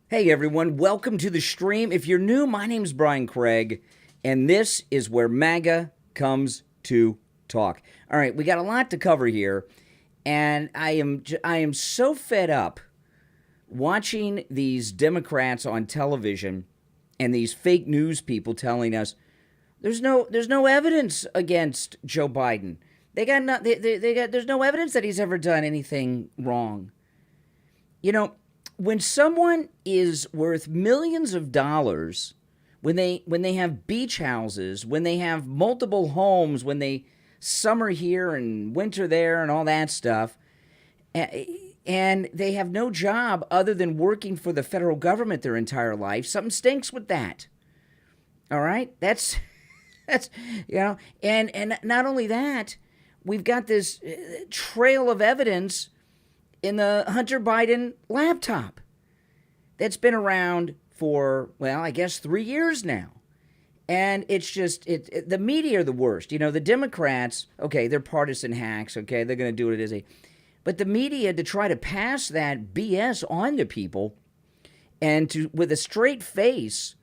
Hey everyone, welcome to the stream. If you're new, my name's Brian Craig, and this is where MAGA comes to talk. All right, we got a lot to cover here, and I am so fed up watching these Democrats on television and these fake news people telling us there's no evidence against Joe Biden. There's no evidence that he's ever done anything wrong. You know, when someone is worth millions of dollars, when they have beach houses, when they have multiple homes, when they summer here and winter there and all that stuff, and they have no job other than working for the federal government their entire life, something stinks with that. All right? That's and not only that, we've got this trail of evidence in the Hunter Biden laptop that's been around for, well, I guess 3 years now. And it's just, the media are the worst. You know, the Democrats, okay, they're partisan hacks, okay, they're going to do it as but the media, to try to pass that BS on to people and to, with a straight face,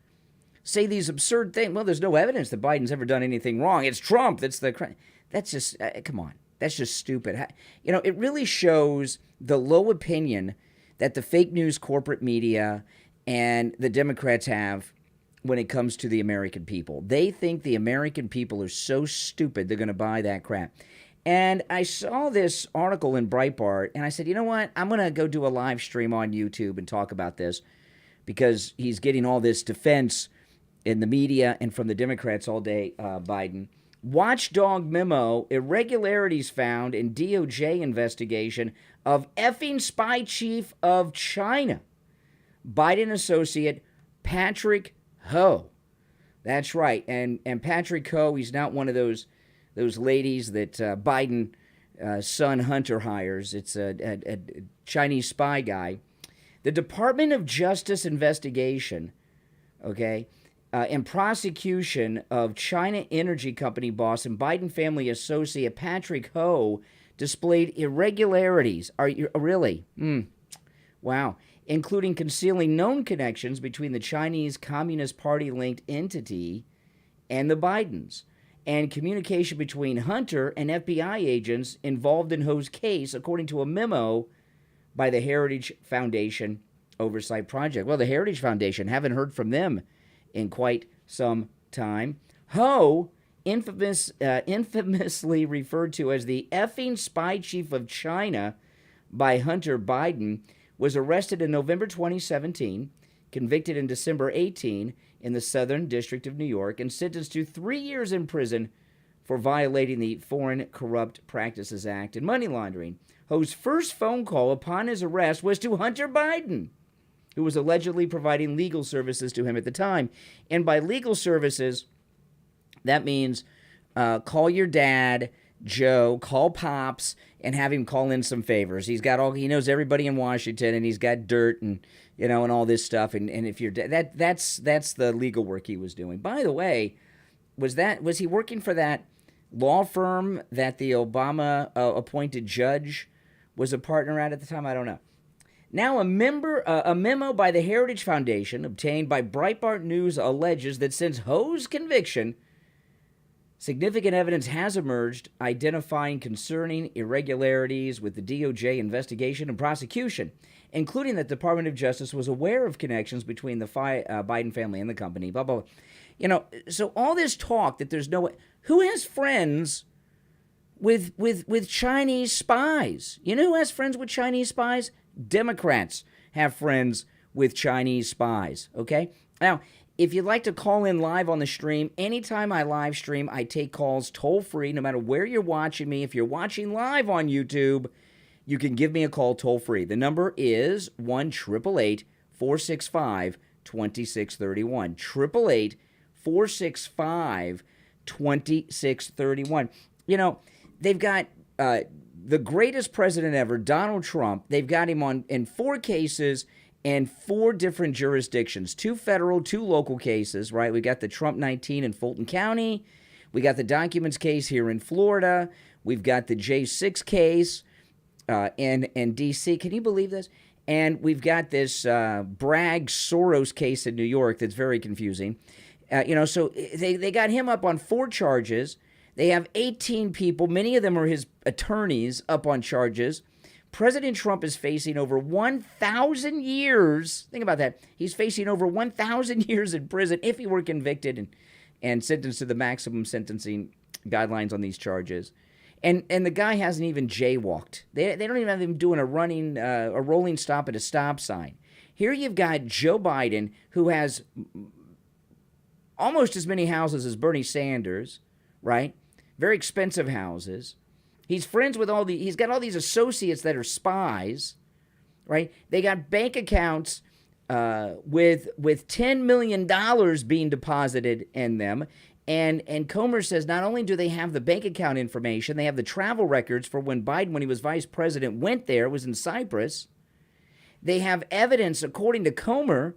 say these absurd things. Well, there's no evidence that Biden's ever done anything wrong. It's Trump. That's just, come on. That's just stupid. You know, it really shows the low opinion that the fake news corporate media and the Democrats have when it comes to the American people. They think the American people are so stupid they're going to buy that crap. And I saw this article in Breitbart, and I said, you know what? I'm going to go do a live stream on YouTube and talk about this because he's getting all this defense in the media and from the Democrats all day, Biden. Watchdog memo, irregularities found in DOJ investigation of effing spy chief of China, Biden associate Patrick Ho. That's right. And Patrick Ho, he's not one of those ladies that Biden son Hunter hires. It's a Chinese spy guy. The Department of Justice investigation, okay, and prosecution of China Energy Company boss and Biden family associate Patrick Ho displayed irregularities. Are you really? Wow. Including concealing known connections between the Chinese Communist Party-linked entity and the Bidens, and communication between Hunter and FBI agents involved in Ho's case, according to a memo by the Heritage Foundation Oversight Project. Well, the Heritage Foundation, haven't heard from them in quite some time. Ho, infamously referred to as the effing spy chief of China by Hunter Biden, was arrested in November 2017, convicted in December 18 in the Southern District of New York, and sentenced to 3 years in prison for violating the Foreign Corrupt Practices Act and money laundering. Ho's first phone call upon his arrest was to Hunter Biden, who was allegedly providing legal services to him at the time. And by legal services, that means call your dad, Joe, call Pops, and have him call in some favors. He knows everybody in Washington, and he's got dirt and, you know, and all this stuff. And if you're that's the legal work he was doing. By the way, was he working for that law firm that the Obama appointed judge was a partner at the time? I don't know. Now, a memo by the Heritage Foundation obtained by Breitbart News alleges that since Ho's conviction, significant evidence has emerged identifying concerning irregularities with the DOJ investigation and prosecution, including that the Department of Justice was aware of connections between the Biden family and the company, blah, blah, blah. You know, so all this talk that there's no... Who has friends with Chinese spies? You know who has friends with Chinese spies? Democrats have friends with Chinese spies, okay? Now, if you'd like to call in live on the stream, anytime I live stream, I take calls toll-free, no matter where you're watching me. If you're watching live on YouTube, you can give me a call toll-free. The number is 1-888-465-2631. 1-888-465-2631. You know, they've got the greatest president ever, Donald Trump. They've got him on in 4 cases in 4 different jurisdictions, 2 federal, 2 local cases, right? We got the Trump 19 in Fulton County. We got the documents case here in Florida. We've got the J6 case in D.C. Can you believe this? And we've got this Bragg Soros case in New York that's very confusing. So they got him up on 4 charges. They have 18 people, many of them are his attorneys, up on charges. President Trump is facing over 1,000 years. Think about that. He's facing over 1,000 years in prison if he were convicted and sentenced to the maximum sentencing guidelines on these charges. And the guy hasn't even jaywalked. They don't even have him doing a rolling stop at a stop sign. Here you've got Joe Biden, who has almost as many houses as Bernie Sanders, right? Very expensive houses. He's friends with he's got all these associates that are spies, right? They got bank accounts with $10 million being deposited in them. And Comer says not only do they have the bank account information, they have the travel records for when Biden, when he was vice president, went there, was in Cyprus. They have evidence, according to Comer,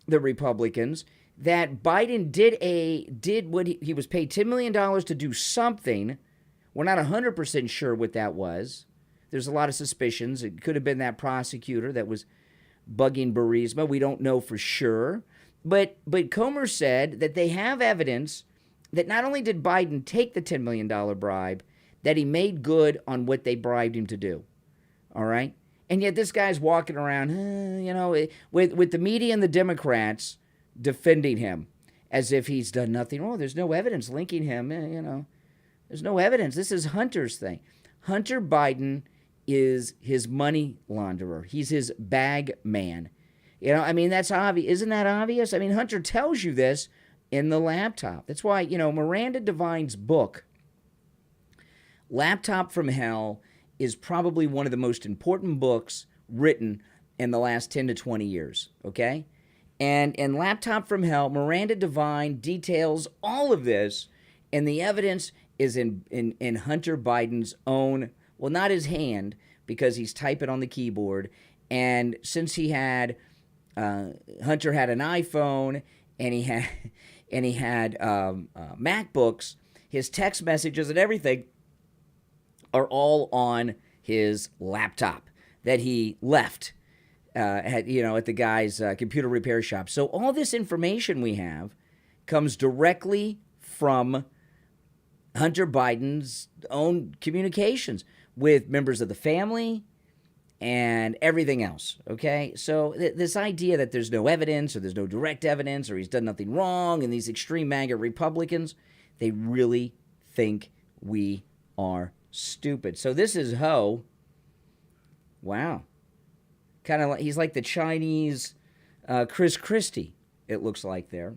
the Republicans, that Biden did what he was paid $10 million to do something. We're not 100% sure what that was. There's a lot of suspicions. It could have been that prosecutor that was bugging Burisma. We don't know for sure. But Comer said that they have evidence that not only did Biden take the $10 million bribe, that he made good on what they bribed him to do. All right? And yet this guy's walking around, with the media and the Democrats defending him as if he's done nothing wrong. There's no evidence linking him, There's no evidence. This is Hunter's thing. Hunter Biden is his money launderer. He's his bag man. That's obvious. Isn't that obvious? Hunter tells you this in the laptop. That's why, Miranda Devine's book, Laptop from Hell, is probably one of the most important books written in the last 10 to 20 years, okay? And in Laptop from Hell, Miranda Devine details all of this, and the evidence is in Hunter Biden's own, well, not his hand, because he's typing on the keyboard. And since Hunter had an iPhone and he had MacBooks, his text messages and everything are all on his laptop that he left at the guy's computer repair shop. So all this information we have comes directly from Hunter Biden's own communications with members of the family and everything else, okay? So this idea that there's no evidence or there's no direct evidence or he's done nothing wrong, and these extreme MAGA Republicans, they really think we are stupid. So this is Ho. Wow. Kind of like, he's like the Chinese Chris Christie, it looks like there.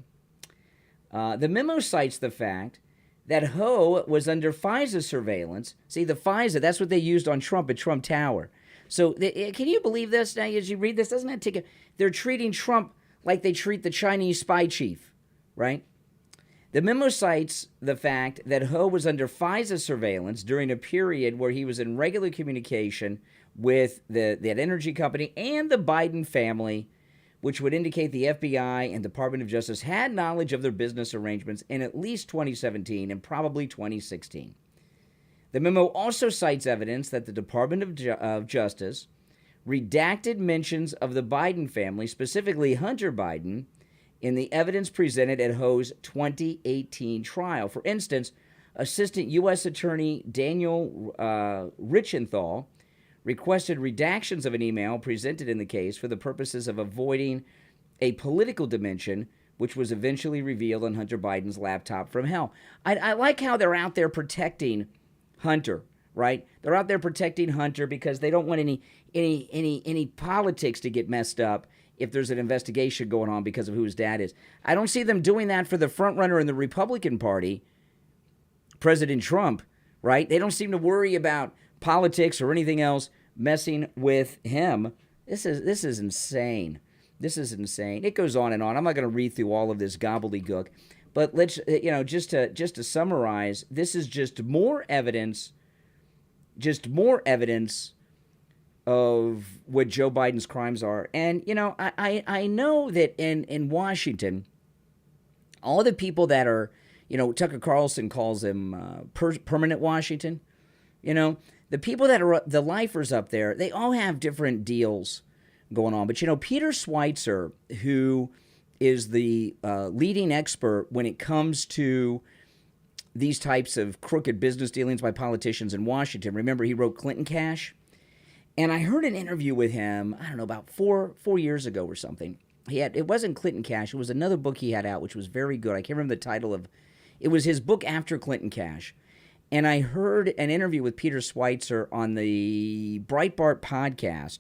The memo cites the fact that Ho was under FISA surveillance. See, the FISA, that's what they used on Trump at Trump Tower. So can you believe this? Now, as you read this, doesn't that take they're treating Trump like they treat the Chinese spy chief, right? The memo cites the fact that Ho was under FISA surveillance during a period where he was in regular communication with that energy company and the Biden family, which would indicate the FBI and Department of Justice had knowledge of their business arrangements in at least 2017 and probably 2016. The memo also cites evidence that the Department of Justice redacted mentions of the Biden family, specifically Hunter Biden, in the evidence presented at Ho's 2018 trial. For instance, Assistant U.S. Attorney Daniel Richenthal requested redactions of an email presented in the case for the purposes of avoiding a political dimension, which was eventually revealed on Hunter Biden's laptop from hell. I like how they're out there protecting Hunter, right? They're out there protecting Hunter because they don't want any politics to get messed up if there's an investigation going on because of who his dad is. I don't see them doing that for the frontrunner in the Republican Party, President Trump, right? They don't seem to worry about politics or anything else messing with him. This is insane. This is insane. It goes on and on. I'm not going to read through all of this gobbledygook, but let's just to summarize, this is just more evidence of what Joe Biden's crimes are. And I know that in Washington, all the people that are, Tucker Carlson calls them permanent Washington, the people that are the lifers up there, they all have different deals going on. But, Peter Schweitzer, who is the leading expert when it comes to these types of crooked business dealings by politicians in Washington. Remember, he wrote Clinton Cash? And I heard an interview with him, I don't know, about four years ago or something. It wasn't Clinton Cash. It was another book he had out, which was very good. I can't remember the title of it. Was his book after Clinton Cash. And I heard an interview with Peter Schweitzer on the Breitbart podcast.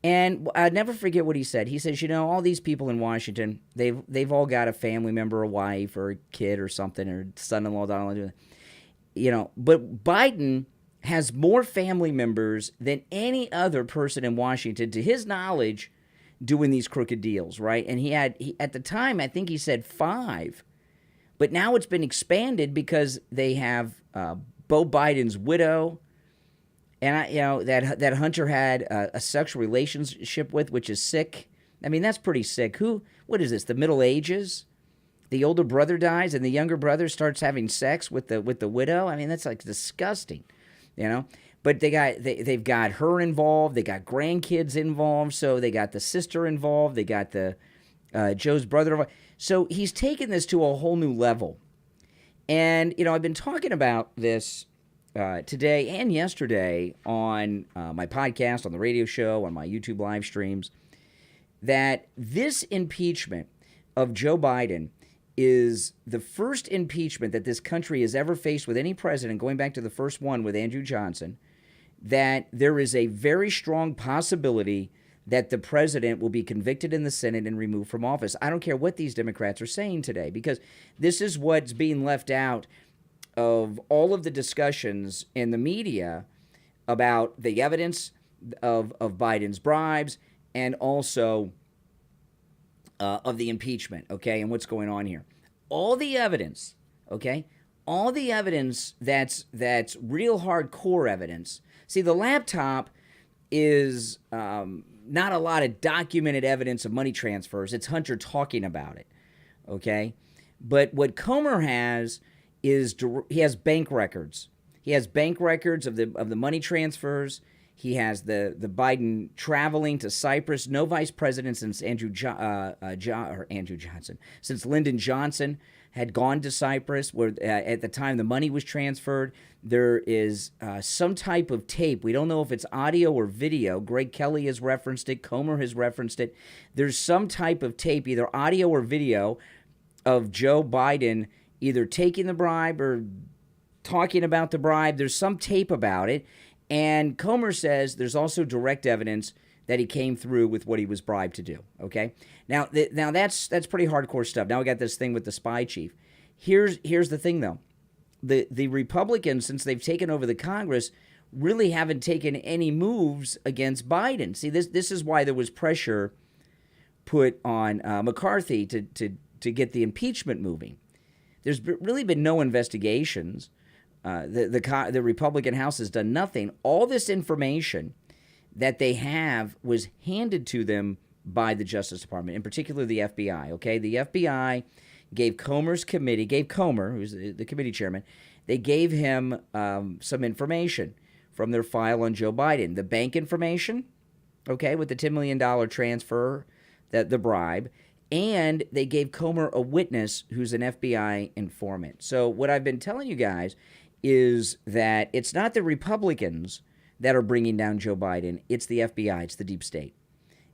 And I'd never forget what he said. He says, all these people in Washington, they've all got a family member, a wife, or a kid or something, or son-in-law, daughter-in-law. But Biden has more family members than any other person in Washington, to his knowledge, doing these crooked deals, right? And he at the time, I think he said 5. But now it's been expanded because they have Beau Biden's widow, and that Hunter had a sexual relationship with, which is sick. I mean, that's pretty sick. What is this, the Middle Ages? The older brother dies and the younger brother starts having sex with the widow? I mean, that's like disgusting. But they've got her involved. They got grandkids involved. So they got the sister involved. They got the Joe's brother involved. So he's taken this to a whole new level. And, I've been talking about this today and yesterday on my podcast, on the radio show, on my YouTube live streams, that this impeachment of Joe Biden is the first impeachment that this country has ever faced with any president, going back to the first one with Andrew Johnson, that there is a very strong possibility that the president will be convicted in the Senate and removed from office. I don't care what these Democrats are saying today, because this is what's being left out of all of the discussions in the media about the evidence of Biden's bribes and also of the impeachment, okay, and what's going on here. All the evidence, okay, all the evidence that's real hardcore evidence. See, the laptop is not a lot of documented evidence of money transfers. It's Hunter talking about it, okay? But what Comer has is he has bank records. He has bank records of the money transfers. He has the Biden traveling to Cyprus. No vice president since Andrew Johnson, since Lyndon Johnson had gone to Cyprus, where at the time the money was transferred. There is some type of tape. We don't know if it's audio or video. Greg Kelly has referenced it. Comer has referenced it. There's some type of tape, either audio or video, of Joe Biden either taking the bribe or talking about the bribe. There's some tape about it. And Comer says there's also direct evidence that he came through with what he was bribed to do, okay? Now that's pretty hardcore stuff. Now we got this thing with the spy chief. Here's the thing, though. The Republicans, since they've taken over the Congress, really haven't taken any moves against Biden. See, this is why there was pressure put on McCarthy to get the impeachment moving. There's really been no investigations. The Republican House has done nothing. All this information that they have was handed to them by the Justice Department, in particular the FBI, okay? The FBI gave Comer, who's the committee chairman, they gave him some information from their file on Joe Biden. The bank information, okay, with the $10 million transfer, the bribe, and they gave Comer a witness who's an FBI informant. So what I've been telling you guys is that it's not the Republicans that are bringing down Joe Biden. It's the FBI. It's the deep state.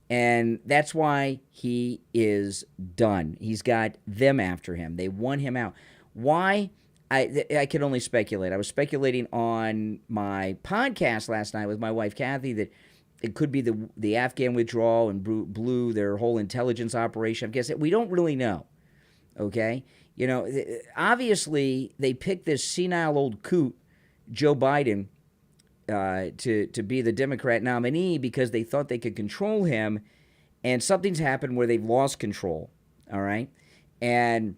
And that's why he is done. He's got them after him. They want him out. Why? I can only speculate. I was speculating on my podcast last night with my wife, Kathy, that it could be the Afghan withdrawal and blew their whole intelligence operation. I guess we don't really know, okay? Obviously, they picked this senile old coot, Joe Biden, to be the Democrat nominee because they thought they could control him, and something's happened where they've lost control, all right? And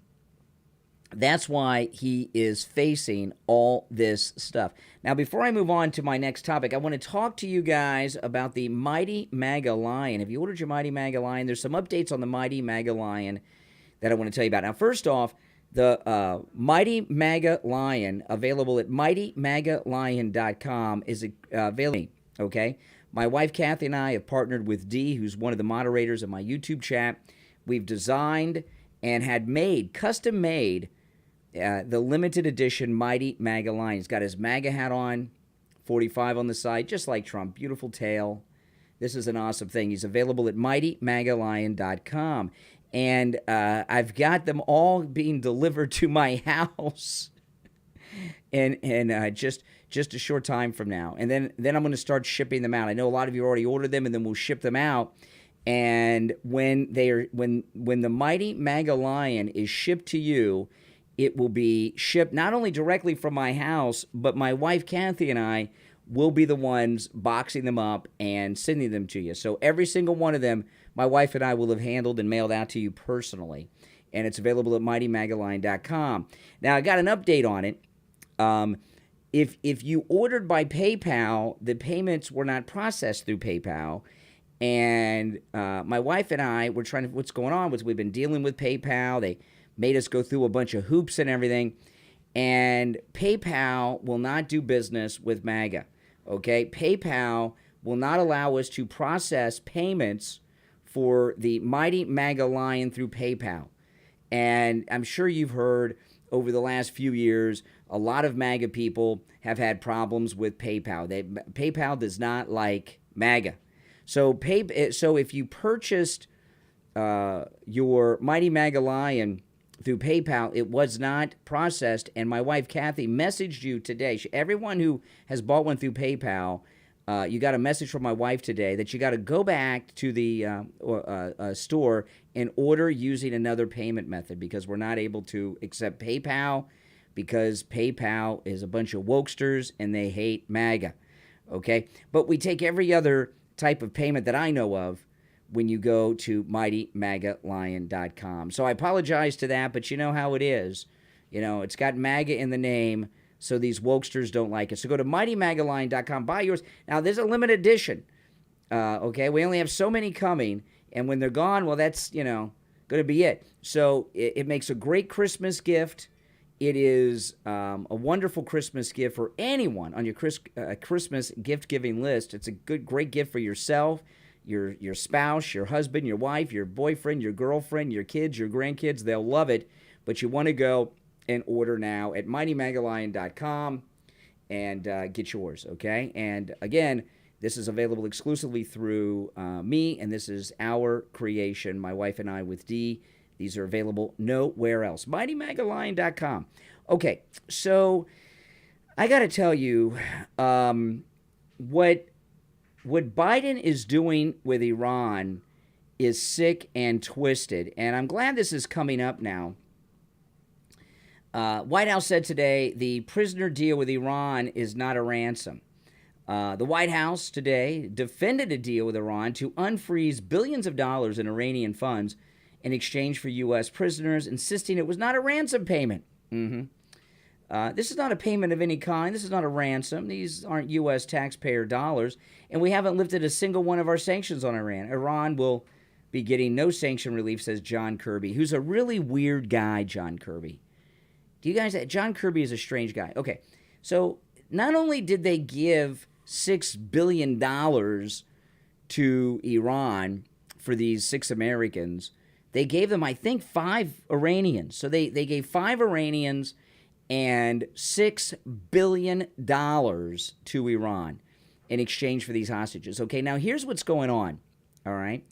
that's why he is facing all this stuff. Now, before I move on to my next topic, I want to talk to you guys about the Mighty MAGA Lion. If you ordered your Mighty MAGA Lion, there's some updates on the Mighty MAGA Lion that I want to tell you about. Now, first off, the Mighty MAGA Lion, available at mightymagalion.com, is available, okay? My wife Kathy and I have partnered with Dee, who's one of the moderators of my YouTube chat. We've designed and had made, custom made, the limited edition Mighty MAGA Lion. He's got his MAGA hat on, 45 on the side, just like Trump. Beautiful tail. This is an awesome thing. He's available at mightymagalion.com. And I've got them all being delivered to my house and just a short time from now. And then I'm going to start shipping them out. I know a lot of you already ordered them, and then we'll ship them out. And when the Mighty MAGA Lion is shipped to you, it will be shipped not only directly from my house, but my wife Kathy and I will be the ones boxing them up and sending them to you. So every single one of them, my wife and I will have handled and mailed out to you personally. And it's available at mightymagalion.com. Now, I got an update on it. If you ordered by PayPal, the payments were not processed through PayPal. And my wife and I were trying to, what's going on was we've been dealing with PayPal. They made us go through a bunch of hoops and everything. And PayPal will not do business with MAGA. Okay? PayPal will not allow us to process payments for the Mighty MAGA Lion through PayPal. And I'm sure you've heard over the last few years, a lot of MAGA people have had problems with PayPal. PayPal does not like MAGA. So if you purchased your Mighty MAGA Lion through PayPal, it was not processed, and my wife Kathy messaged you today. Everyone who has bought one through PayPal, you got a message from my wife today that you got to go back to the store and order using another payment method because we're not able to accept PayPal because PayPal is a bunch of wokesters and they hate MAGA. Okay, but we take every other type of payment that I know of when you go to mightymagalion.com. So I apologize to that, but you know how it is. You know, it's got MAGA in the name, so these wokesters don't like it. So go to mightymagalion.com, buy yours. Now, there's a limited edition, okay? We only have so many coming, and when they're gone, well, that's, going to be it. So it makes a great Christmas gift. It is a wonderful Christmas gift for anyone on your Christmas gift-giving list. It's a great gift for yourself, your spouse, your husband, your wife, your boyfriend, your girlfriend, your kids, your grandkids. They'll love it. But you want to go and order now at mightymagalion.com and get yours, okay? And again, this is available exclusively through me, and this is our creation, my wife and I with Dee. These are available nowhere else. mightymagalion.com. Okay, so I got to tell you what Biden is doing with Iran is sick and twisted, and I'm glad this is coming up now. White House said today the prisoner deal with Iran is not a ransom. The White House today defended a deal with Iran to unfreeze billions of dollars in Iranian funds in exchange for U.S. prisoners, insisting it was not a ransom payment. This is not a payment of any kind. This is not a ransom. These aren't U.S. taxpayer dollars, and we haven't lifted a single one of our sanctions on Iran. Iran will be getting no sanction relief, says John Kirby, who's a really weird guy, John Kirby. Do you guys, John Kirby is a strange guy. Okay, so not only did they give $6 billion to Iran for these 6 Americans, they gave them, I think, 5 Iranians. So they gave 5 Iranians and $6 billion to Iran in exchange for these hostages. Okay, now here's what's going on, all right?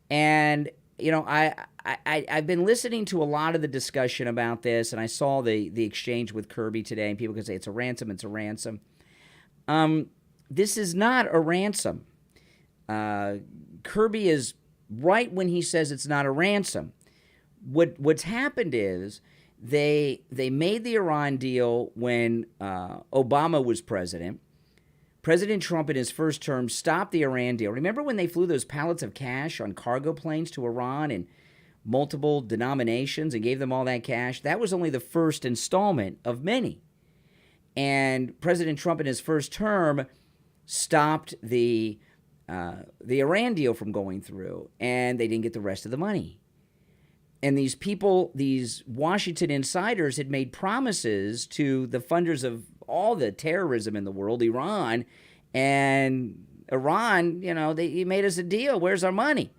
And, I've been listening to a lot of the discussion about this, and I saw the exchange with Kirby today, and people can say it's a ransom, it's a ransom. This is not a ransom. Kirby is right when he says it's not a ransom. What's happened is they made the Iran deal when Obama was president. President Trump in his first term stopped the Iran deal. Remember when they flew those pallets of cash on cargo planes to Iran in multiple denominations and gave them all that cash? That was only the first installment of many. And President Trump in his first term stopped the Iran deal from going through, and they didn't get the rest of the money. And these people, these Washington insiders, had made promises to the funders of all the terrorism in the world, Iran, and Iran, he made us a deal. Where's our money?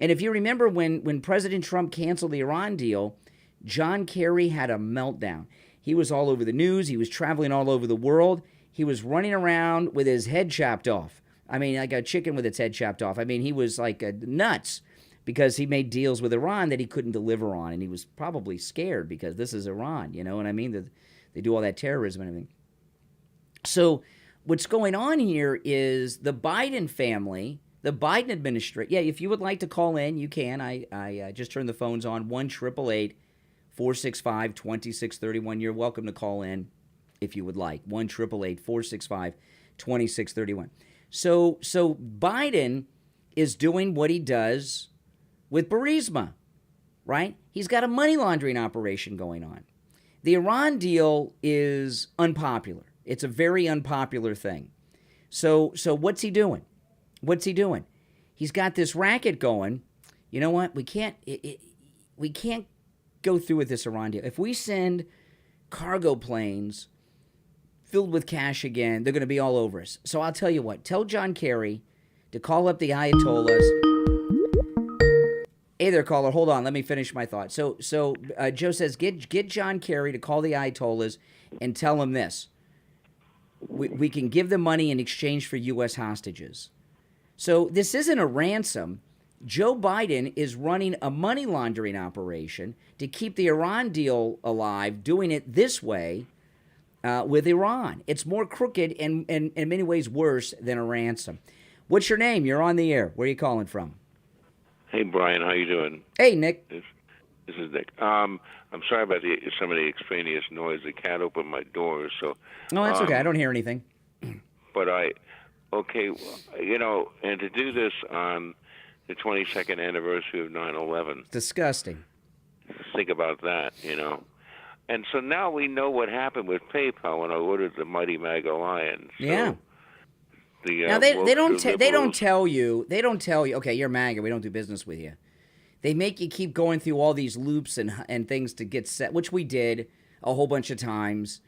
And if you remember when President Trump canceled the Iran deal, John Kerry had a meltdown. He was all over the news. He was traveling all over the world. He was running around with his head chopped off. I mean, like a chicken with its head chopped off. I mean, he was like nuts because he made deals with Iran that he couldn't deliver on. And he was probably scared because this is Iran, you know what I mean? They do all that terrorism and everything. So what's going on here is the Biden family, the Biden administration. Yeah, if you would like to call in, you can. I just turned the phones on, 1-888-465-2631. You're welcome to call in if you would like, 1-888-465-2631. So Biden is doing what he does with Burisma, right? He's got a money laundering operation going on. The Iran deal is unpopular. It's a very unpopular thing. So what's he doing? He's got this racket going. You know what? We can't go through with this Iran deal. If we send cargo planes filled with cash again, they're going to be all over us. So I'll tell you what. Tell John Kerry to call up the Ayatollahs. Hey there, caller. Hold on. Let me finish my thought. So Joe says, get John Kerry to call the Ayatollahs and tell them this. We can give them money in exchange for U.S. hostages. So this isn't a ransom. Joe Biden is running a money laundering operation to keep the Iran deal alive, doing it this way with Iran. It's more crooked and in many ways worse than a ransom. What's your name? You're on the air. Where are you calling from? Hey, Brian. How you doing? Hey, Nick. This is Nick. I'm sorry about some of the extraneous noise. The cat opened my door, so... No, that's okay. I don't hear anything. But and to do this on the 22nd anniversary of 9/11... Disgusting. Think about that, And so now we know what happened with PayPal when I ordered the Mighty MAGA Lions. So yeah. Now they don't tell you. Okay, you're MAGA. We don't do business with you. They make you keep going through all these loops and things to get set, which we did a whole bunch of times.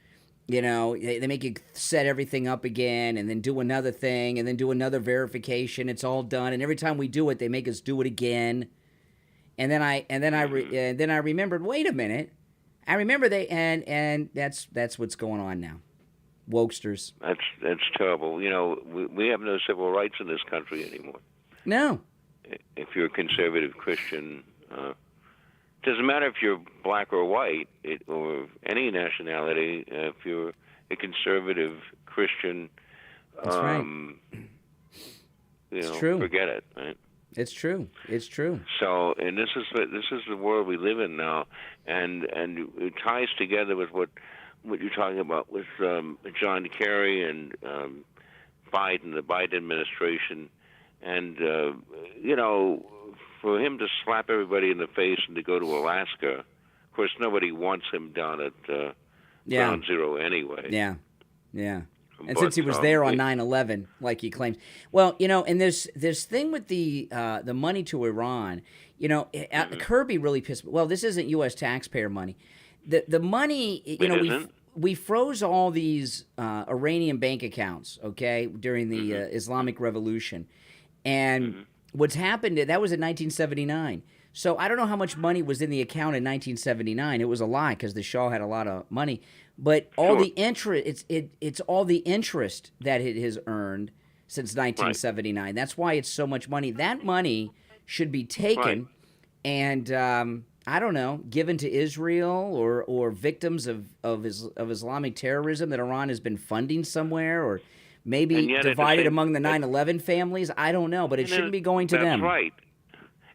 They make you set everything up again, and then do another thing, and then do another verification. It's all done, and every time we do it, they make us do it again. And then I remembered. Wait a minute. I remember and that's what's going on now. Wokesters. That's terrible. We have no civil rights in this country anymore. No. If you're a conservative Christian, doesn't matter if you're black or white or any nationality. If you're a conservative Christian, that's right. It's true. Forget it. Right? It's true. So, and this is the world we live in now, and it ties together with what you're talking about with John Kerry and Biden, the Biden administration, and for him to slap everybody in the face and to go to Alaska. Of course, nobody wants him down at Ground Zero anyway. Yeah. And since he was there on 9/11, like he claims, well, and this thing with the money to Iran, Kirby really pissed me. Well, this isn't U.S. taxpayer money. The money, we froze all these Iranian bank accounts, okay, during the Islamic Revolution, and what's happened? That was in 1979. So I don't know how much money was in the account in 1979. It was a lie because the Shah had a lot of money. But all the interest, it's all the interest that it has earned since 1979. Right. That's why it's so much money. That money should be taken and I don't know, given to Israel or victims of Islamic terrorism that Iran has been funding somewhere, or maybe divided among the 9/11 families. I don't know, but it shouldn't be going to them. That's right.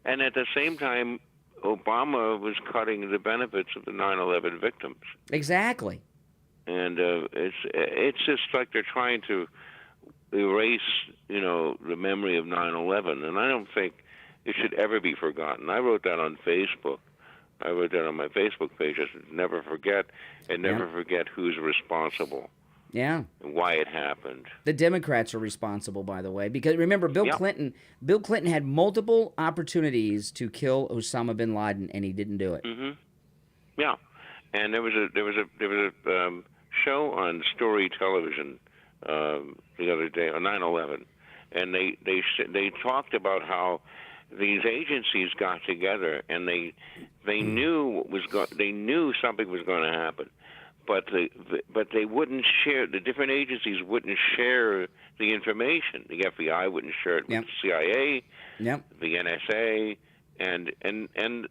And at the same time, Obama was cutting the benefits of the 9/11 victims. Exactly. And it's just like they're trying to erase, the memory of 9/11. And I don't think it should ever be forgotten. I wrote that on Facebook. I wrote that on my Facebook page. I said, never forget, and never forget who's responsible. Yeah. And why it happened. The Democrats are responsible, by the way, because remember, Bill Clinton had multiple opportunities to kill Osama bin Laden, and he didn't do it. Mm-hmm. Yeah. And there was a show on Story Television the other day on 9/11, and they talked about how these agencies got together and they knew they knew something was going to happen, but they wouldn't share. The different agencies wouldn't share the information. The FBI wouldn't share it with the CIA, the NSA, and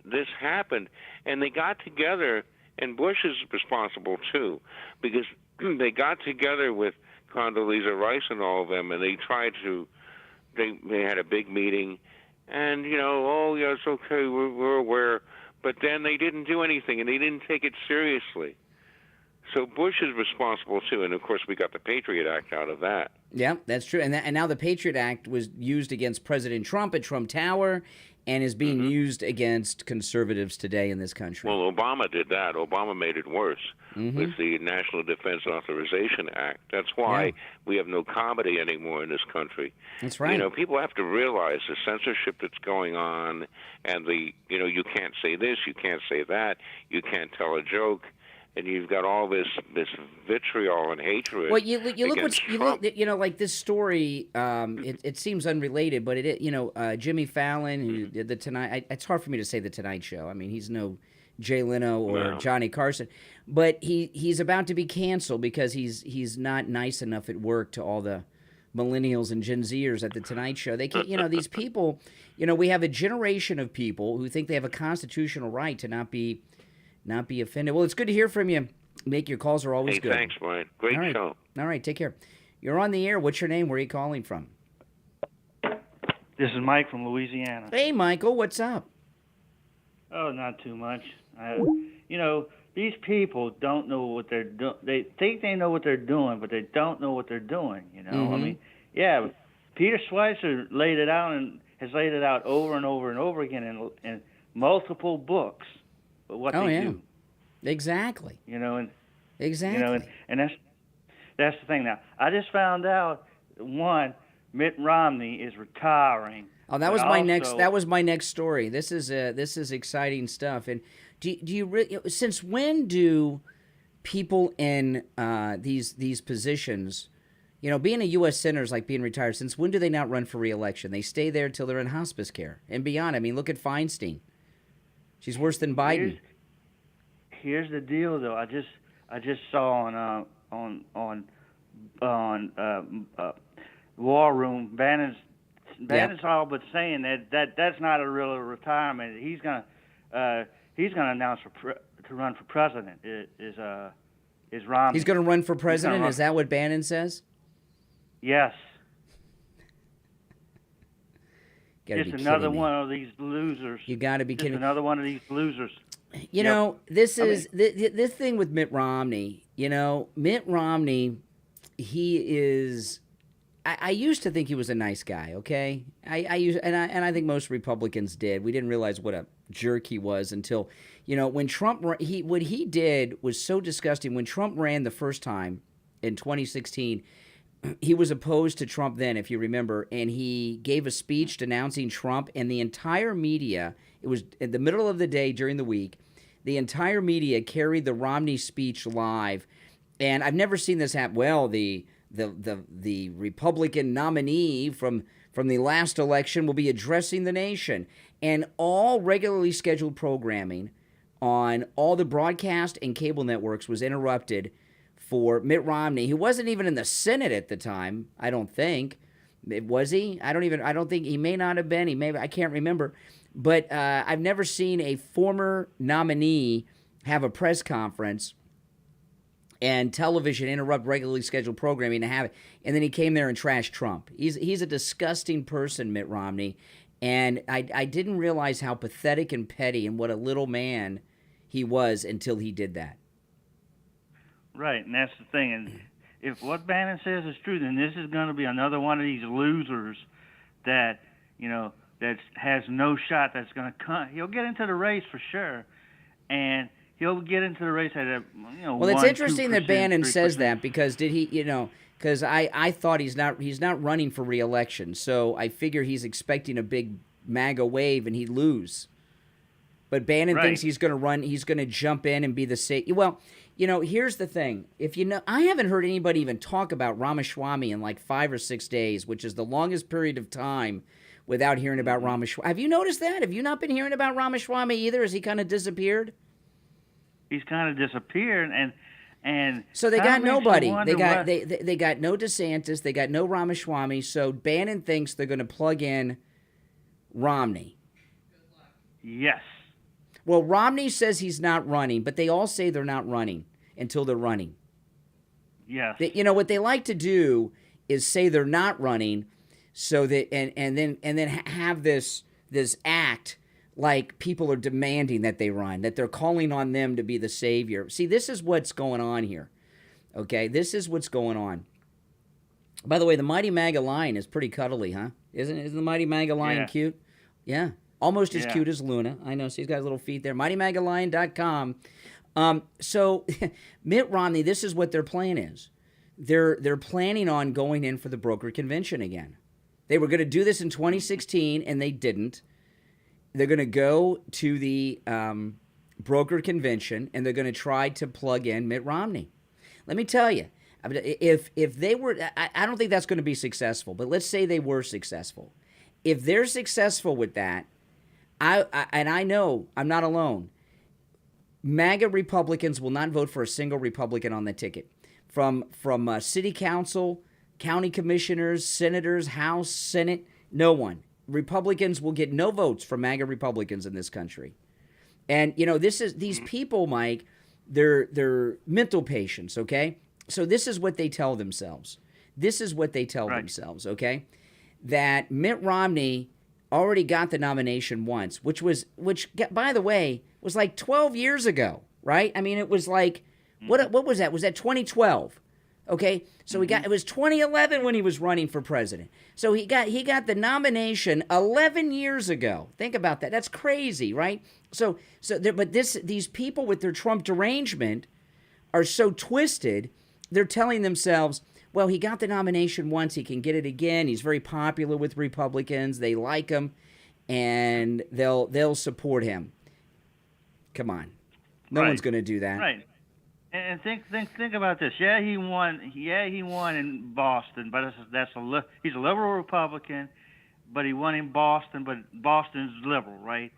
this happened, and they got together. And Bush is responsible too, because they got together with Condoleezza Rice and all of them, and they tried to. They had a big meeting, and oh yeah, it's okay, we're aware, but then they didn't do anything, and they didn't take it seriously. So Bush is responsible too, and of course we got the Patriot Act out of that. Yeah, that's true, and now the Patriot Act was used against President Trump at Trump Tower, and is being used against conservatives today in this country. Well, Obama did that. Obama made it worse with the National Defense Authorization Act. That's why we have no comedy anymore in this country. That's right. People have to realize the censorship that's going on, and you can't say this, you can't say that, you can't tell a joke. And you've got all this vitriol and hatred. Well, you look like this story. It seems unrelated, but Jimmy Fallon, who did the Tonight. It's hard for me to say the Tonight Show. I mean, he's no Jay Leno or Johnny Carson, but he's about to be canceled because he's not nice enough at work to all the millennials and Gen Zers at the Tonight Show. They can't. These people. We have a generation of people who think they have a constitutional right to not be offended. Well, it's good to hear from you. Make your calls are always good. Thanks, Brian. Great show. All right, take care. You're on the air. What's your name? Where are you calling from? This is Mike from Louisiana. Hey, Michael, what's up? Oh, not too much. These people don't know what they're doing. They think they know what they're doing, but they don't know what they're doing. I mean, Peter Schweizer laid it out and has laid it out over and over and over again in multiple books. But what they do. Exactly. Exactly. And that's the thing. Now, I just found out Mitt Romney is retiring. Oh, that was my next story. This is exciting stuff. And do you since when do people in these positions, being a U.S. senator is like being retired. Since when do they not run for re-election? They stay there till they're in hospice care and beyond. I mean, look at Feinstein. She's worse than Biden. Here's the deal, though. I just saw on War Room, Bannon's all but saying that's not a real retirement. He's gonna announce to run for president. Is Romney? He's gonna run for president. Is that what Bannon says? Yes. Just another one of these losers. You got to be kidding me. Another one of these losers. This thing with Mitt Romney. Mitt Romney, he is. I used to think he was a nice guy. Okay, I think most Republicans did. We didn't realize what a jerk he was until when Trump. What he did was so disgusting. When Trump ran the first time in 2016. He was opposed to Trump then, if you remember, and he gave a speech denouncing Trump, and the entire media, it was in the middle of the day during the week, the entire media carried the Romney speech live, and I've never seen this happen. Well, the Republican nominee from the last election will be addressing the nation, and all regularly scheduled programming on all the broadcast and cable networks was interrupted for Mitt Romney, who wasn't even in the Senate at the time, I don't think. Was he? I don't think he may not have been. I can't remember. But I've never seen a former nominee have a press conference and television interrupt regularly scheduled programming to have it. And then he came there and trashed Trump. He's a disgusting person, Mitt Romney. And I didn't realize how pathetic and petty and what a little man he was until he did that. Right, and that's the thing. And if what Bannon says is true, then this is going to be another one of these losers that has no shot. That's going to come. He'll get into the race for sure, and he'll get into the race at a Well, it's interesting that Bannon says that because did he? Because I thought he's not running for re-election, so I figure he's expecting a big MAGA wave and he'd lose. But Bannon Right. thinks he's going to run. He's going to jump in and be the safe. Well, here's the thing. I haven't heard anybody even talk about Ramaswamy in like 5 or 6 days, which is the longest period of time without hearing about Ramaswamy. Have you noticed that? Have you not been hearing about Ramaswamy either? Has he kind of disappeared? He's kind of disappeared, and so they got nobody. They got what... they got no DeSantis. They got no Ramaswamy. So Bannon thinks they're going to plug in Romney. Yes. Well, Romney says he's not running, but they all say they're not running until they're running. Yes. What they like to do is say they're not running, so that and then have this act like people are demanding that they run, that they're calling on them to be the savior. See, this is what's going on here. Okay, this is what's going on. By the way, the Mighty MAGA lion is pretty cuddly, huh? Isn't the Mighty MAGA lion cute? Yeah. Almost as cute as Luna. I know, so he's got his little feet there. MightyMAGALion.com. So Mitt Romney, this is what their plan is. They're planning on going in for the broker convention again. They were going to do this in 2016, and they didn't. They're going to go to the broker convention, and they're going to try to plug in Mitt Romney. Let me tell you, if they were, I don't think that's going to be successful, but let's say they were successful. If they're successful with that, I know I'm not alone. MAGA Republicans will not vote for a single Republican on the ticket. From city council, county commissioners, senators, House, Senate, no one. Republicans will get no votes from MAGA Republicans in this country. And these people, Mike, they're mental patients, okay? So this is what they tell themselves. Themselves, okay? That Mitt Romney already got the nomination once, which by the way, was like 12 years ago, right? I mean, it was like, what was that? Was that 2012? Okay, so it was 2011 when he was running for president. So he got the nomination 11 years ago. Think about that. That's crazy, right? But these people with their Trump derangement are so twisted. They're telling themselves, well, he got the nomination once, he can get it again. He's very popular with Republicans. They like him, and they'll support him. Come on, no one's going to do that. Right. And think about this. Yeah, he won in Boston, but he's a liberal Republican, but he won in Boston, but Boston's liberal, right?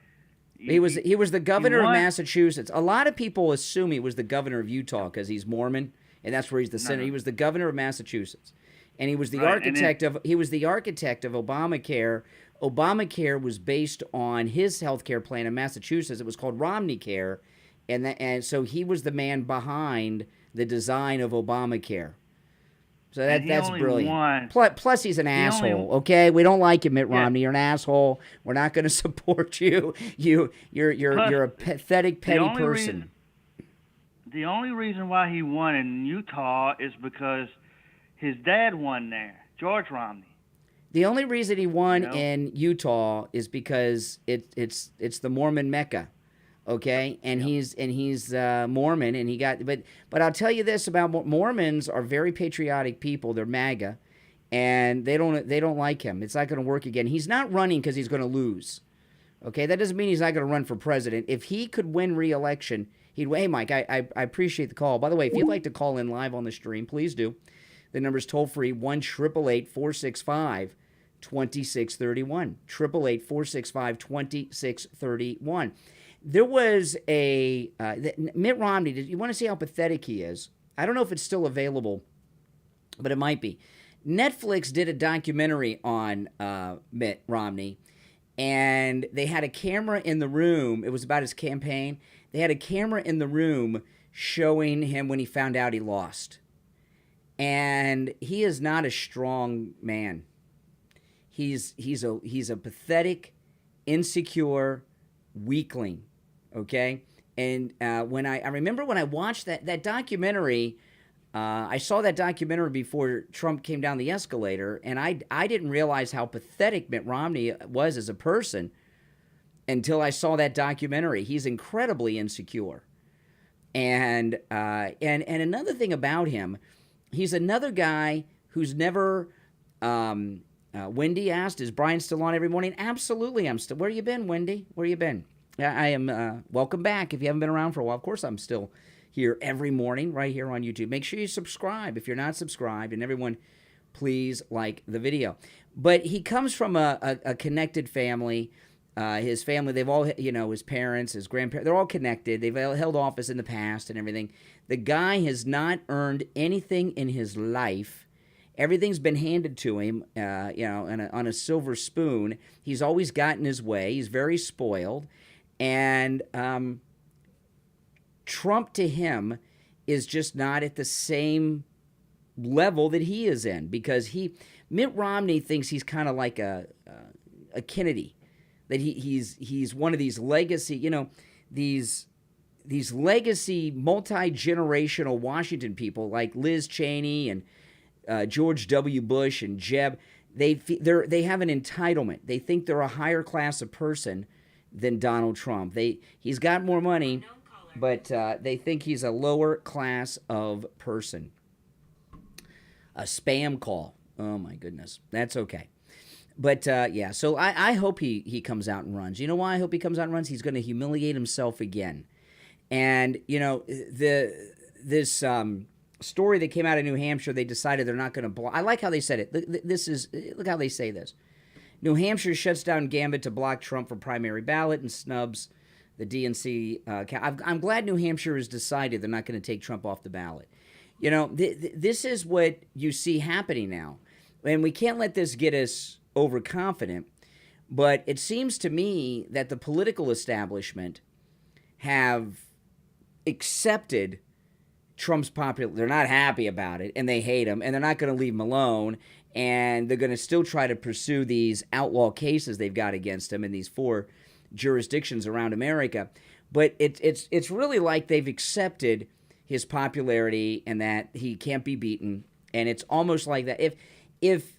He was the governor of Massachusetts. A lot of people assume he was the governor of Utah because he's Mormon, and that's where he's the senator. No. He was the governor of Massachusetts, and he was the architect of Obamacare. Obamacare was based on his health care plan in Massachusetts. It was called Romney Care. And so he was the man behind the design of Obamacare. So that's brilliant. Plus, he's an asshole. Okay, we don't like you, Mitt Romney. You're an asshole. We're not going to support you. You're a pathetic, petty person. The only reason why he won in Utah is because his dad won there, George Romney. The only reason he won in Utah is because it's the Mormon Mecca. Okay, and he's Mormon, and he got but I'll tell you this about Mormons are very patriotic people. They're MAGA, and they don't like him. It's not going to work again. He's not running because he's going to lose. Okay, that doesn't mean he's not going to run for president. If he could win re-election, he'd. Hey, Mike, I appreciate the call. By the way, if you'd like to call in live on the stream, please do. The number's toll free 1-888-465-2631. 888-465-2631. There was Mitt Romney. You want to see how pathetic he is? I don't know if it's still available, but it might be. Netflix did a documentary on Mitt Romney, and they had a camera in the room. It was about his campaign. They had a camera in the room showing him when he found out he lost. And he is not a strong man. He's a pathetic, insecure weakling. Okay, and when I remember when I watched that documentary, I saw that documentary before Trump came down the escalator, and I didn't realize how pathetic Mitt Romney was as a person until I saw that documentary. He's incredibly insecure, and another thing about him, he's another guy who's never. Wendy asked, "Is Brian still on every morning?" Absolutely, I'm still. Where you been, Wendy? Where you been? I am welcome back. If you haven't been around for a while, of course I'm still here every morning right here on YouTube. Make sure you subscribe if you're not subscribed, and everyone, please like the video. But he comes from a connected family. His family, they've all, his parents, his grandparents, they're all connected. They've held office in the past and everything. The guy has not earned anything in his life. Everything's been handed to him, on a silver spoon. He's always gotten his way. He's very spoiled. And Trump to him is just not at the same level that he is in, because Mitt Romney thinks he's kind of like a Kennedy, that he's one of these legacy, these legacy multi-generational Washington people like Liz Cheney and George W. Bush and Jeb. They have an entitlement. They think they're a higher class of person than Donald Trump. He's got more money, but they think he's a lower class of person. A spam call. Oh my goodness. That's okay. But so I hope he comes out and runs. You know why I hope he comes out and runs? He's going to humiliate himself again. And this story that came out of New Hampshire, they decided they're not going to block. I like how they said it. Look how they say this. New Hampshire shuts down gambit to block Trump for primary ballot and snubs the DNC. I'm glad New Hampshire has decided they're not going to take Trump off the ballot. This is what you see happening now. And we can't let this get us overconfident. But it seems to me that the political establishment have accepted Trump's popular. They're not happy about it, and they hate him, and they're not going to leave him alone, and they're going to still try to pursue these outlaw cases they've got against him in these 4 jurisdictions around America. But it's really like they've accepted his popularity and that he can't be beaten, and it's almost like that. If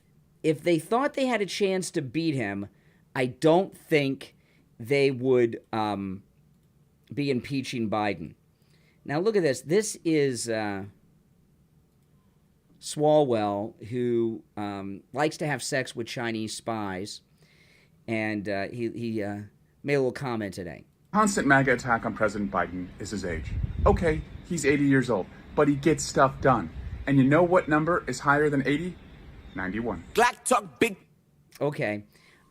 they thought they had a chance to beat him, I don't think they would be impeaching Biden. Now, look at this. This is Swalwell, who likes to have sex with Chinese spies, and he made a little comment today. Constant MAGA attack on President Biden is his age. Okay, he's 80 years old, but he gets stuff done. And you know what number is higher than 80? 91. Black talk big. Okay.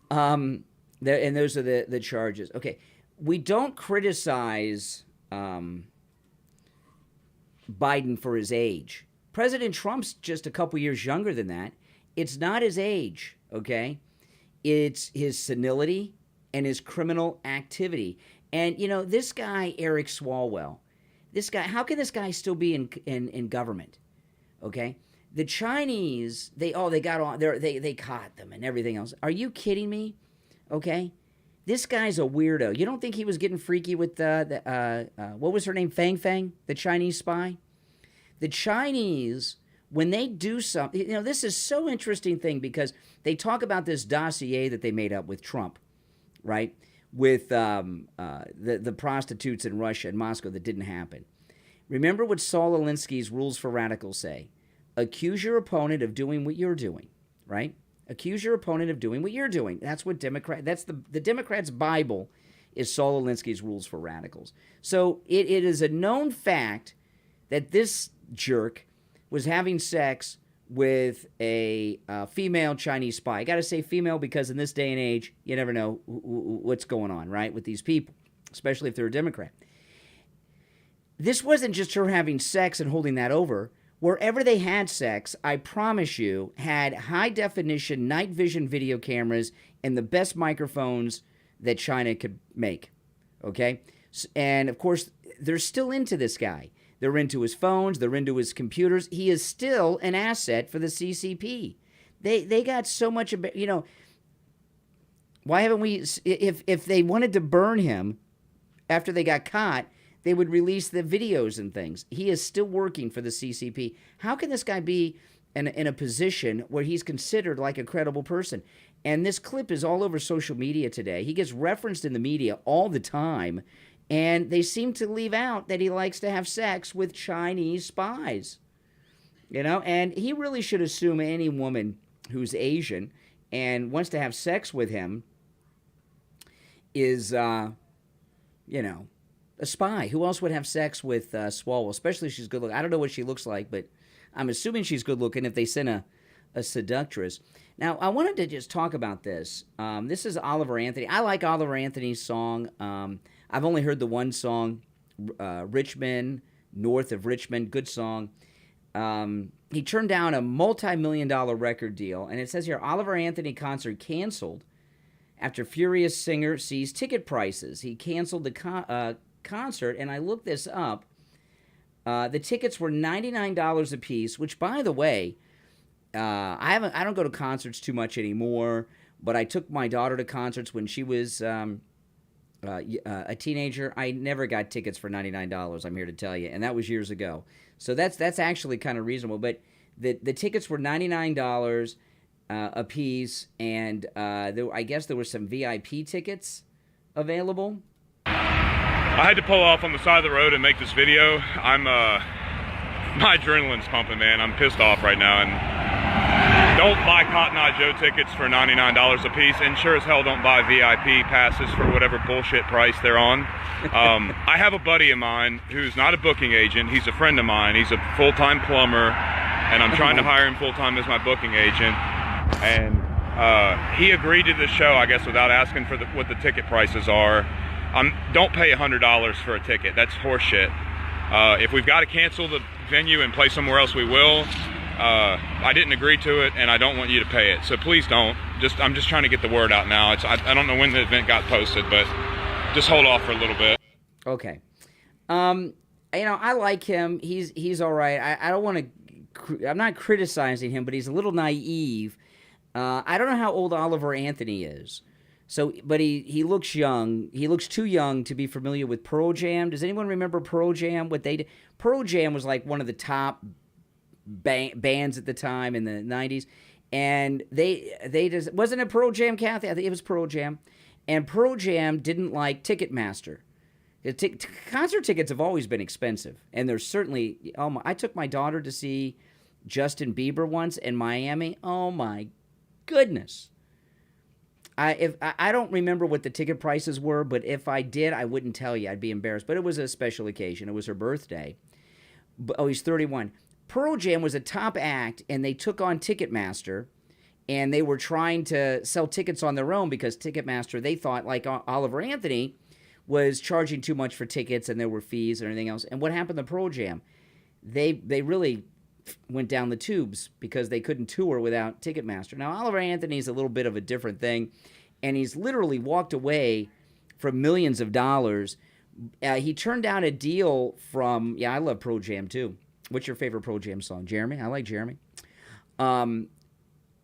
And those are the charges. Okay. We don't criticize Biden for his age. President Trump's just a couple years younger than that. It's not his age, okay? It's his senility and his criminal activity. And, this guy, Eric Swalwell, how can this guy still be in government, okay? The Chinese, they caught them and everything else. Are you kidding me? Okay? This guy's a weirdo. You don't think he was getting freaky with what was her name? Fang Fang, the Chinese spy? The Chinese, when they do something, this is so interesting thing because they talk about this dossier that they made up with Trump, right? With the prostitutes in Russia and Moscow that didn't happen. Remember what Saul Alinsky's Rules for Radicals say. Accuse your opponent of doing what you're doing, right? Accuse your opponent of doing what you're doing. That's what that's the Democrats' Bible is Saul Alinsky's Rules for Radicals. So it is a known fact that this jerk was having sex with a female Chinese spy. I got to say female because in this day and age, you never know what's going on, right, with these people, especially if they're a Democrat. This wasn't just her having sex and holding that over. Wherever they had sex, I promise you, had high-definition night vision video cameras and the best microphones that China could make, okay? And, of course, they're still into this guy. They're into his phones. They're into his computers. He is still an asset for the CCP. They got so much, why haven't we, if they wanted to burn him after they got caught, they would release the videos and things. He is still working for the CCP. How can this guy be in a position where he's considered like a credible person? And this clip is all over social media today. He gets referenced in the media all the time, and they seem to leave out that he likes to have sex with Chinese spies. And he really should assume any woman who's Asian and wants to have sex with him is a spy. Who else would have sex with Swalwell? Especially if she's good looking. I don't know what she looks like, but I'm assuming she's good looking if they send a seductress. Now, I wanted to just talk about this. This is Oliver Anthony. I like Oliver Anthony's song. I've only heard the one song, Richmond, North of Richmond. Good song. He turned down a multi-million-dollar record deal, and it says here, Oliver Anthony concert canceled after furious singer sees ticket prices. He canceled the concert, and I looked this up. The tickets were $99 a piece, which, by the way, I don't go to concerts too much anymore, but I took my daughter to concerts when she was a teenager. I never got tickets for $99, I'm here to tell you, and that was years ago. So that's actually kind of reasonable. But the tickets were $99 a piece, and I guess there were some VIP tickets available. I had to pull off on the side of the road and make this video. My adrenaline's pumping, man. I'm pissed off right now, and don't buy Cotton Eye Joe tickets for $99 a piece, and sure as hell don't buy VIP passes for whatever bullshit price they're on. I have a buddy of mine who's not a booking agent. He's a friend of mine. He's a full-time plumber, and I'm trying to hire him full-time as my booking agent. And he agreed to the show, I guess, without asking for what the ticket prices are. Don't pay $100 for a ticket. That's horseshit. If we've got to cancel the venue and play somewhere else, we will. I didn't agree to it, and I don't want you to pay it. So please don't. I'm just trying to get the word out now. I don't know when the event got posted, but just hold off for a little bit. Okay. I like him. He's all right. I don't want to. I'm not criticizing him, but he's a little naive. I don't know how old Oliver Anthony is. But he looks young. He looks too young to be familiar with Pearl Jam. Does anyone remember Pearl Jam? What they did? Pearl Jam was like one of the top bands at the time in the 90s. And they just, wasn't it Pearl Jam, Kathy? I think it was Pearl Jam. And Pearl Jam didn't like Ticketmaster. Concert tickets have always been expensive. And there's certainly, I took my daughter to see Justin Bieber once in Miami. Oh my goodness. I don't remember what the ticket prices were, but if I did, I wouldn't tell you. I'd be embarrassed. But it was a special occasion. It was her birthday. He's 31. Pearl Jam was a top act, and they took on Ticketmaster, and they were trying to sell tickets on their own because Ticketmaster, they thought, like Oliver Anthony, was charging too much for tickets, and there were fees and everything else. And what happened to Pearl Jam? They really went down the tubes because they couldn't tour without Ticketmaster. Now, Oliver Anthony's a little bit of a different thing, and he's literally walked away from millions of dollars. He turned down a deal from, I love Pearl Jam too. What's your favorite Pearl Jam song? Jeremy? I like Jeremy.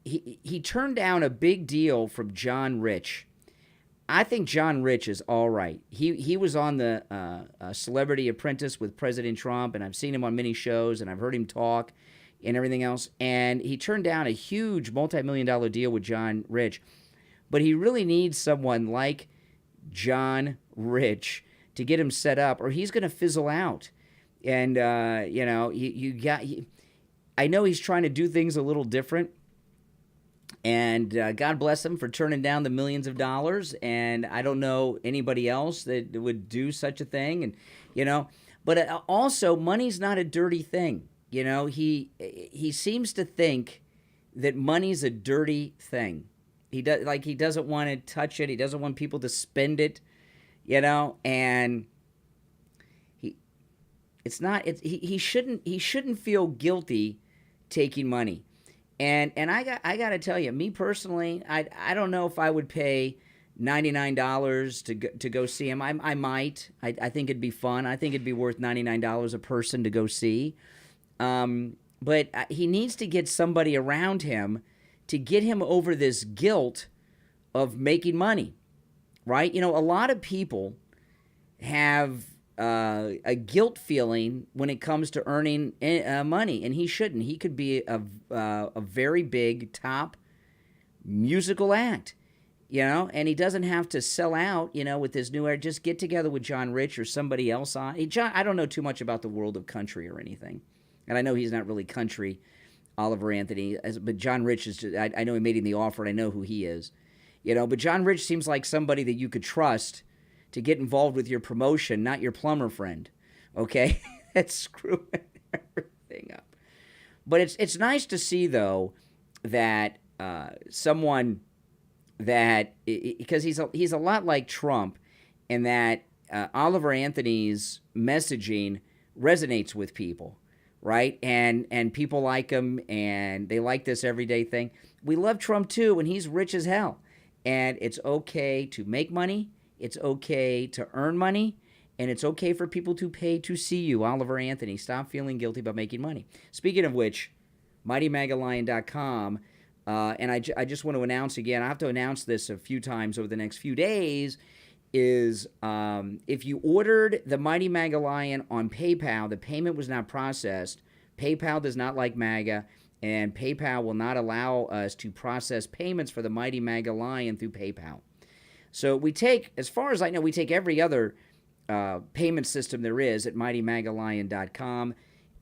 He turned down a big deal from John Rich. I think John Rich is all right. He was on the Celebrity Apprentice with President Trump, and I've seen him on many shows, and I've heard him talk and everything else. And he turned down a huge multi-million-dollar deal with John Rich. But he really needs someone like John Rich to get him set up, or he's going to fizzle out. And, I know he's trying to do things a little different. And God bless him for turning down the millions of dollars. And I don't know anybody else that would do such a thing. And, but also money's not a dirty thing. He seems to think that money's a dirty thing. He doesn't want to touch it. He doesn't want people to spend it, and he shouldn't feel guilty taking money. And I got to tell you, me personally, I don't know if I would pay $99 to go see him. I might. I think it'd be fun. I think it'd be worth $99 a person to go see. But he needs to get somebody around him to get him over this guilt of making money, right? A lot of people have a guilt feeling when it comes to earning money, and he shouldn't. He could be a very big top musical act, and he doesn't have to sell out, with this new era. Just get together with John Rich or somebody else on. I don't know too much about the world of country or anything, and I know he's not really country, Oliver Anthony, but John Rich is just, I know he made him the offer, and I know who he is, but John Rich seems like somebody that you could trust to get involved with your promotion, not your plumber friend. Okay? That's screwing everything up. But it's nice to see, though, that someone that, because he's a lot like Trump, in that Oliver Anthony's messaging resonates with people, right? And people like him, and they like this everyday thing. We love Trump too, and he's rich as hell. And it's okay to make money. It's okay to earn money. And it's okay for people to pay to see you, Oliver Anthony. Stop feeling guilty about making money. Speaking of which, MightyMagaLion.com, and I just want to announce again, I have to announce this a few times over the next few days, is if you ordered the Mighty Maga Lion on PayPal, the payment was not processed. PayPal does not like MAGA, and PayPal will not allow us to process payments for the Mighty Maga Lion through PayPal. So we take, as far as I know, we take every other payment system there is at MightyMagaLion.com,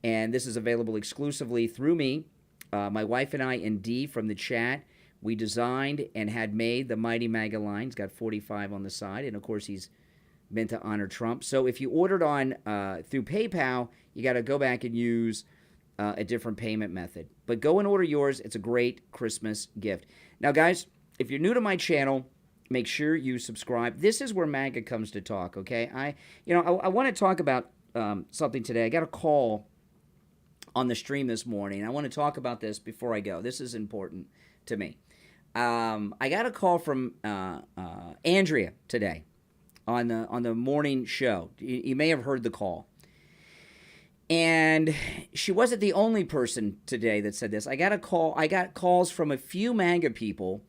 and this is available exclusively through me. My wife and I and Dee from the chat, we designed and had made the Mighty Maga Lion. He's got 45 on the side, and of course he's meant to honor Trump. So if you ordered on through PayPal, you got to go back and use a different payment method. But go and order yours. It's a great Christmas gift. Now, guys, if you're new to my channel, make sure you subscribe. This is where MAGA comes to talk, okay? I want to talk about something today. I got a call on the stream this morning. I want to talk about this before I go. This is important to me. I got a call from Andrea today on the morning show. You may have heard the call. And she wasn't the only person today that said this. I got calls from a few MAGA people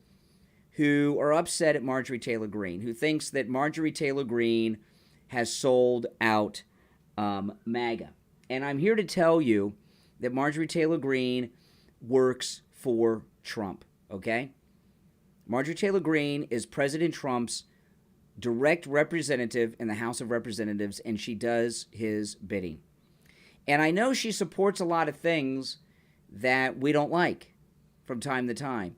who are upset at Marjorie Taylor Greene, who thinks that Marjorie Taylor Greene has sold out MAGA. And I'm here to tell you that Marjorie Taylor Greene works for Trump, okay? Marjorie Taylor Greene is President Trump's direct representative in the House of Representatives, and she does his bidding. And I know she supports a lot of things that we don't like from time to time.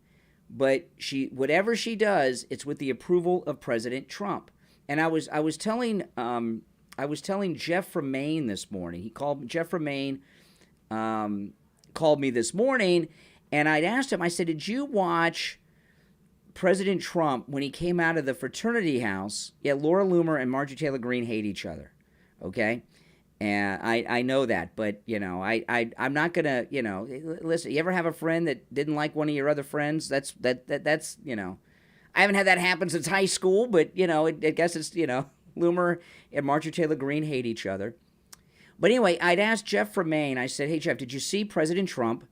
But whatever she does, it's with the approval of President Trump. And I was telling Jeff from Maine this morning. Jeff from Maine called me this morning, and I'd asked him. I said, "Did you watch President Trump when he came out of the fraternity house?" Yeah, Laura Loomer and Marjorie Taylor Greene hate each other. Okay. And I know that, but, I'm not going to, listen, you ever have a friend that didn't like one of your other friends? That's I haven't had that happen since high school, but, I guess it's, Loomer and Marjorie Taylor Greene hate each other. But anyway, I'd asked Jeff from Maine, I said, "Hey, Jeff, did you see President Trump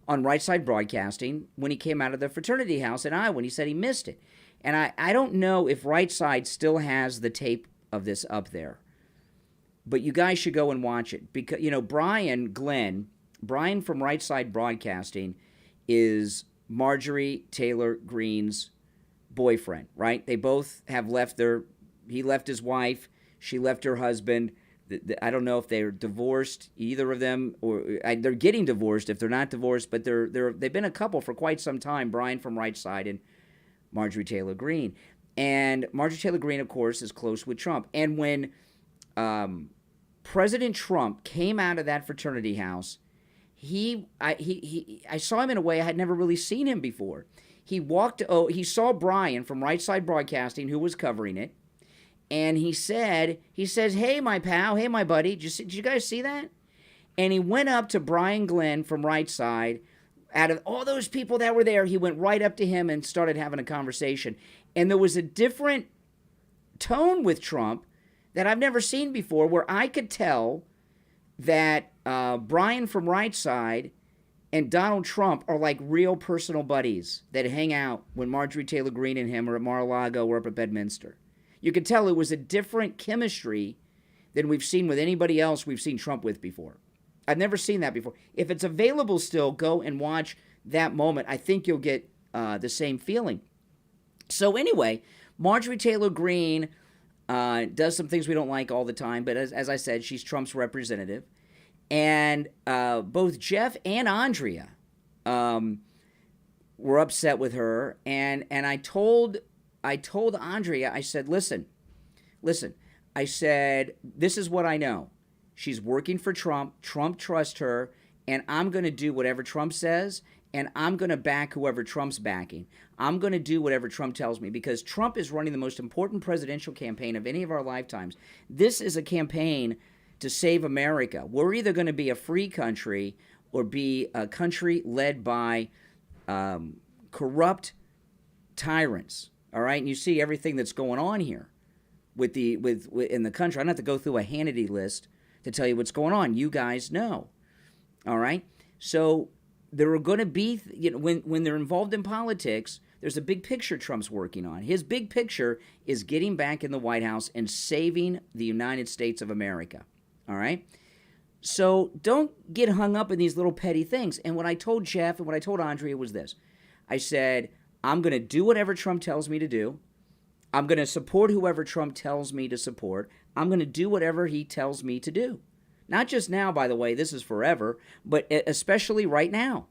on Right Side Broadcasting when he came out of the fraternity house in Iowa?" And he said he missed it. And I don't know if Right Side still has the tape of this up there. But you guys should go and watch it. Because, Brian from Right Side Broadcasting is Marjorie Taylor Greene's boyfriend, right? They both have he left his wife, she left her husband. I don't know if they're divorced, either of them, or they're getting divorced if they're not divorced, but they've been a couple for quite some time, Brian from Right Side and Marjorie Taylor Greene. And Marjorie Taylor Greene, of course, is close with Trump. And when President Trump came out of that fraternity house, I saw him in a way I had never really seen him before. He saw Brian from Right Side Broadcasting, who was covering it, and he says, "Hey, my pal, hey, my buddy, did you guys see that?" And he went up to Brian Glenn from Right Side. Out of all those people that were there, he went right up to him and started having a conversation. And there was a different tone with Trump that I've never seen before, where I could tell that Brian from Right Side and Donald Trump are like real personal buddies that hang out when Marjorie Taylor Greene and him are at Mar-a-Lago or up at Bedminster. You could tell it was a different chemistry than we've seen with anybody else we've seen Trump with before. I've never seen that before. If it's available still, go and watch that moment. I think you'll get the same feeling. So anyway, Marjorie Taylor Greene does some things we don't like all the time, but as I said, she's Trump's representative. And both Jeff and Andrea were upset with her. And I told Andrea, I said, listen, listen, I said, this is what I know. She's working for Trump. Trump trusts her, and I'm going to do whatever Trump says, and I'm going to back whoever Trump's backing. I'm going to do whatever Trump tells me because Trump is running the most important presidential campaign of any of our lifetimes. This is a campaign to save America. We're either going to be a free country or be a country led by corrupt tyrants. All right, and you see everything that's going on here with in the country. I don't have to go through a Hannity list to tell you what's going on. You guys know. All right, so there are going to be, when they're involved in politics, there's a big picture Trump's working on. His big picture is getting back in the White House and saving the United States of America. All right. So don't get hung up in these little petty things. And what I told Jeff and what I told Andrea was this. I said, I'm going to do whatever Trump tells me to do. I'm going to support whoever Trump tells me to support. I'm going to do whatever he tells me to do. Not just now, by the way, this is forever, but especially right now.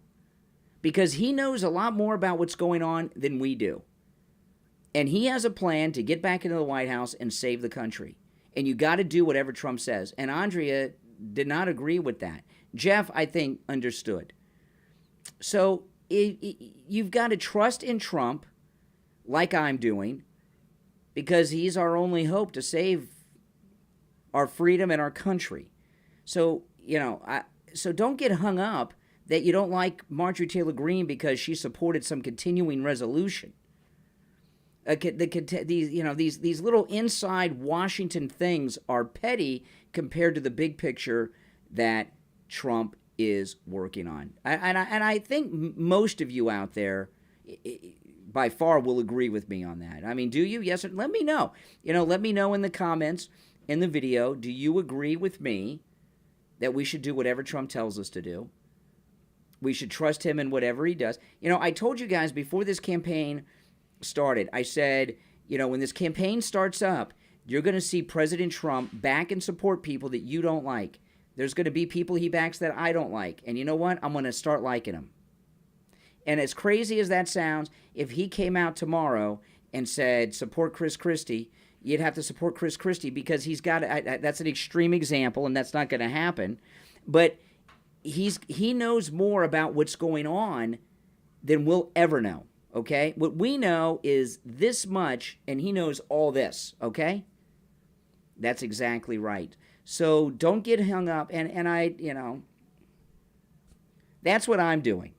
Because he knows a lot more about what's going on than we do. And he has a plan to get back into the White House and save the country. And you got to do whatever Trump says. And Andrea did not agree with that. Jeff, I think, understood. So you've got to trust in Trump, like I'm doing, because he's our only hope to save our freedom and our country. So, so don't get hung up that you don't like Marjorie Taylor Greene because she supported some continuing resolution. These little inside Washington things are petty compared to the big picture that Trump is working on. And I think most of you out there, by far, will agree with me on that. I mean, do you? Yes, let me know. Let me know in the comments in the video. Do you agree with me that we should do whatever Trump tells us to do? We should trust him in whatever he does. I told you guys before this campaign started, I said, when this campaign starts up, you're going to see President Trump back and support people that you don't like. There's going to be people he backs that I don't like. And you know what? I'm going to start liking him. And as crazy as that sounds, if he came out tomorrow and said, support Chris Christie, you'd have to support Chris Christie because he's got that's an extreme example, and that's not going to happen. But he knows more about what's going on than we'll ever know, okay? What we know is this much, and he knows all this, okay? That's exactly right. So don't get hung up, and I, that's what I'm doing.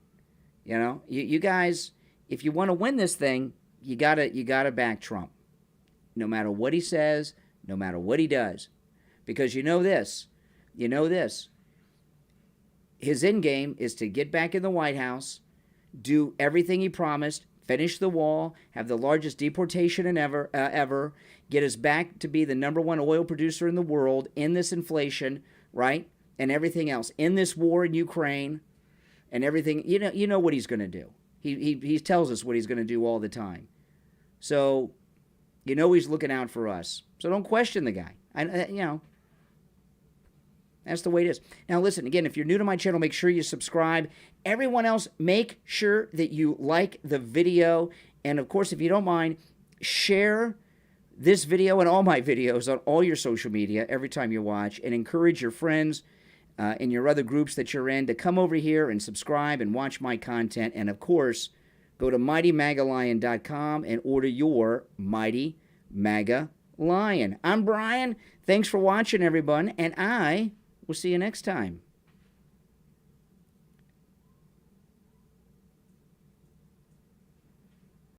You guys, if you want to win this thing, you gotta back Trump, no matter what he says, no matter what he does, because you know this. His end game is to get back in the White House, do everything he promised, finish the wall, have the largest deportation ever, get us back to be the #1 oil producer in the world, in this inflation, right, and everything else, in this war in Ukraine, and everything. You know what he's going to do. He tells us what he's going to do all the time. So, he's looking out for us. So don't question the guy. That's the way it is. Now, listen, again, if you're new to my channel, make sure you subscribe. Everyone else, make sure that you like the video. And, of course, if you don't mind, share this video and all my videos on all your social media every time you watch, and encourage your friends and your other groups that you're in to come over here and subscribe and watch my content. And, of course, go to MightyMagaLion.com and order your Mighty Maga Lion. I'm Brian. Thanks for watching, everyone, and I will see you next time.